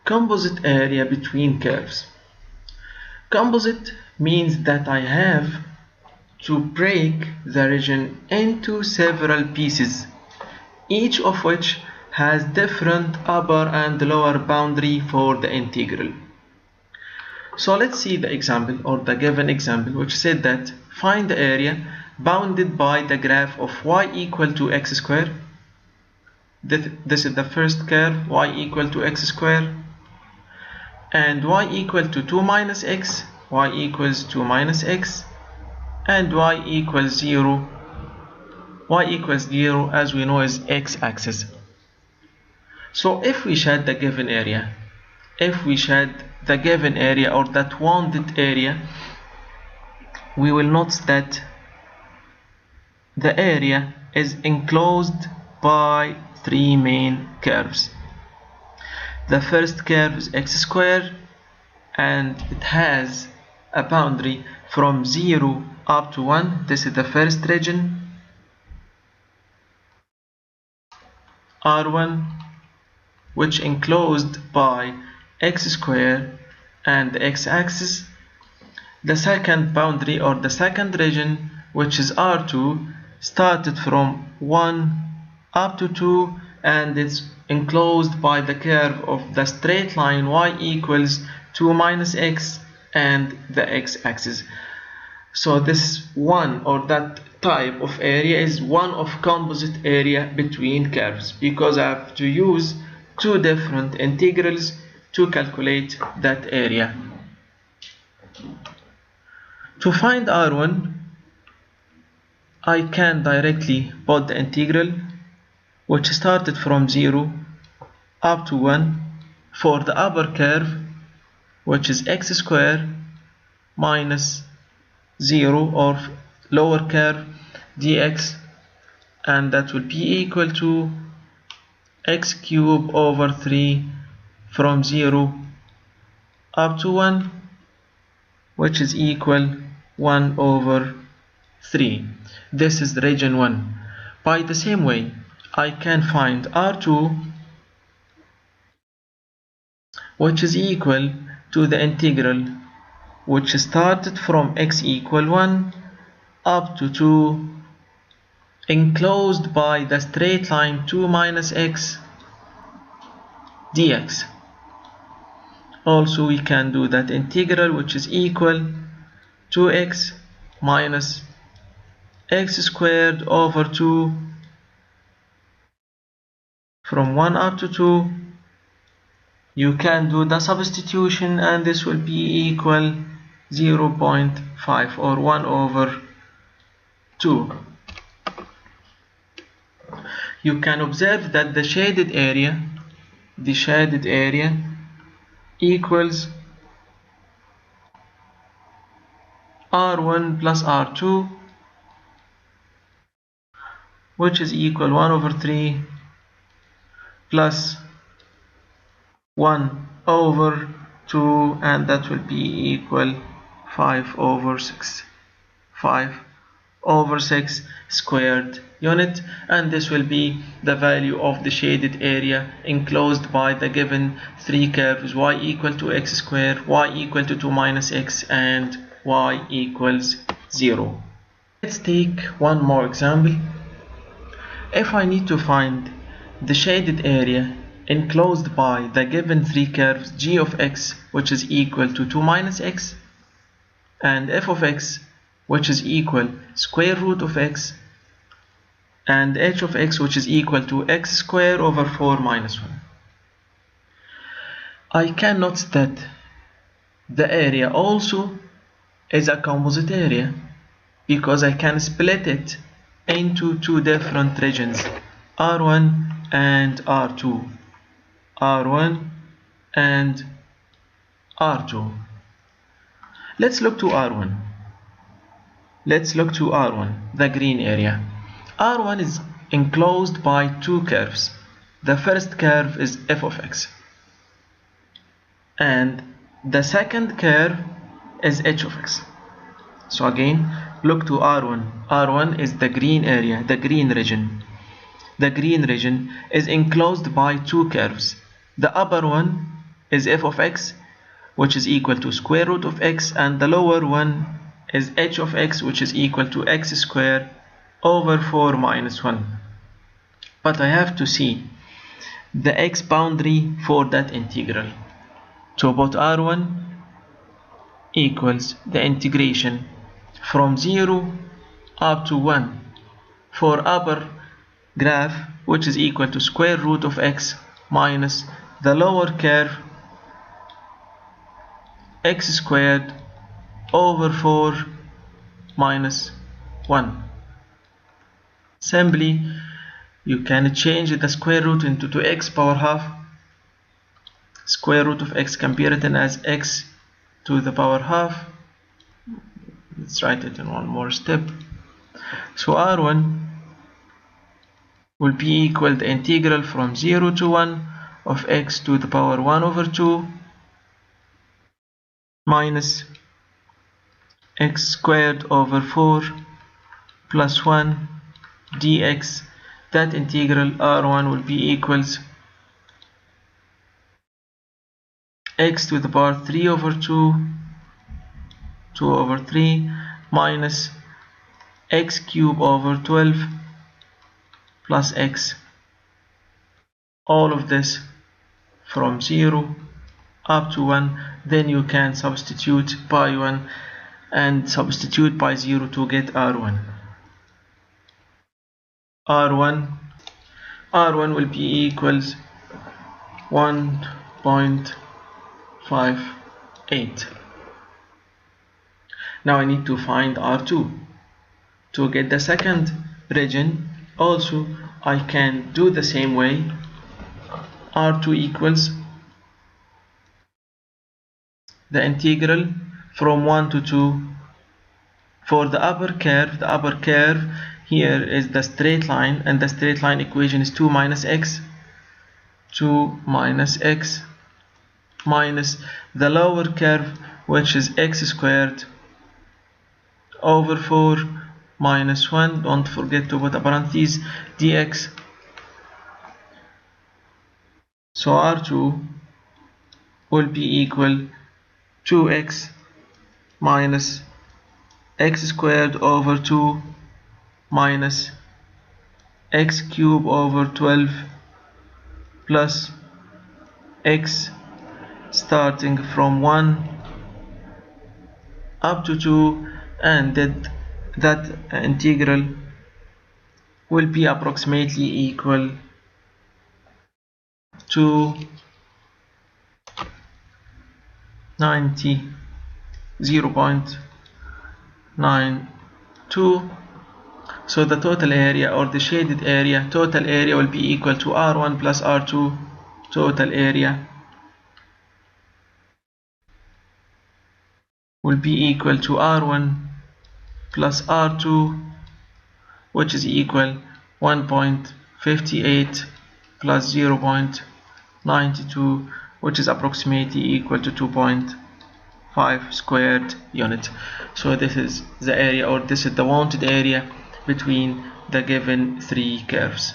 Composite area between curves. Composite means that I have to break the region into several pieces, each of which has different upper and lower boundary for the integral. So let's see the example, or the given example, which said that find the area bounded by the graph of y equal to x square. This is the first curve, y equal to x square, and y equal to 2 minus x, y equals 2 minus x, and y equals 0. Y equals 0, as we know, is x-axis. So if we shade the given area, or that wanted area, we will notice that the area is enclosed by three main curves. The first curve is x squared, and it has a boundary from 0 up to 1. This is the first region, R1, which enclosed by x squared and the x-axis. The second boundary, or the second region, which is R2, started from 1 up to 2, and it's enclosed by the curve of the straight line y equals 2 minus x and the x-axis. So this one, or that type of area, is one of composite area between curves, because I have to use two different integrals to calculate that area. To find R1, I can directly put the integral, which started from 0 up to 1 for the upper curve, which is x squared minus 0, or lower curve dx, and that will be equal to x cubed over 3 from 0 up to 1, which is equal 1 over 3. This is region 1. By the same way, I can find R2, which is equal to the integral which started from x equal 1 up to 2, enclosed by the straight line 2 minus x dx. Also, we can do that integral, which is equal to x minus x squared over 2 from 1 up to 2. You can do the substitution, and this will be equal 0.5, or 1 over 2. You can observe that the shaded area equals R1 plus R2, which is equal 1 over 3 plus 1 over 2, and that will be equal 5 over 6 squared unit, and this will be the value of the shaded area enclosed by the given three curves, y equal to x squared, y equal to 2 minus x, and y equals 0. Let's take one more example. If I need to find the shaded area enclosed by the given three curves, g of x, which is equal to 2 minus x, and f of x, which is equal square root of x, and h of x, which is equal to x squared over 4 minus 1. I can note that the area also is a composite area, because I can split it into two different regions, R1 and R2. R1 and R2. Let's look to R1. The green area. R1 is enclosed by two curves. The first curve is f of x, and the second curve is h of x. So again, look to R1. R1 is the green area, the green region. The green region is enclosed by two curves. The upper one is f of x, which is equal to square root of x, and the lower one is h of x, which is equal to x squared over 4 minus 1. But I have to see the x boundary for that integral. So put r1 equals the integration from 0 up to 1 for upper graph, which is equal to square root of x minus the lower curve x squared over 4 minus 1. Simply, you can change the square root into 2x power half. Square root of x can be written as x to the power half. Let's write it in one more step. So r1 will be equal to the integral from 0 to 1 of x to the power 1 over 2 minus x squared over 4 plus 1 dx. That integral r1 will be equals x to the power 3 over 2 over 3 minus x cubed over 12 plus x. All of this from 0 up to 1. Then you can substitute by 1 and substitute by 0 to get r1. r1 will be equals 1.58. Now I need to find r2. To get the second region also I can do the same way. r2 equals the integral from 1 to 2 for the upper curve. The upper curve here is the straight line, and the straight line equation is 2 minus x minus the lower curve, which is x squared over 4 minus 1. Don't forget to put a parenthesis, dx. So r2 will be equal 2x minus x squared over 2 minus x cubed over 12 plus x starting from 1 up to 2, and that integral will be approximately equal to 0.92. So the total area, or the shaded area, total area will be equal to r1 plus r2. Total area will be equal to r1 plus r2, which is equal 1.58 plus 0.92, which is approximately equal to 2.5 squared unit. So this is the area, or this is the wanted area between the given three curves.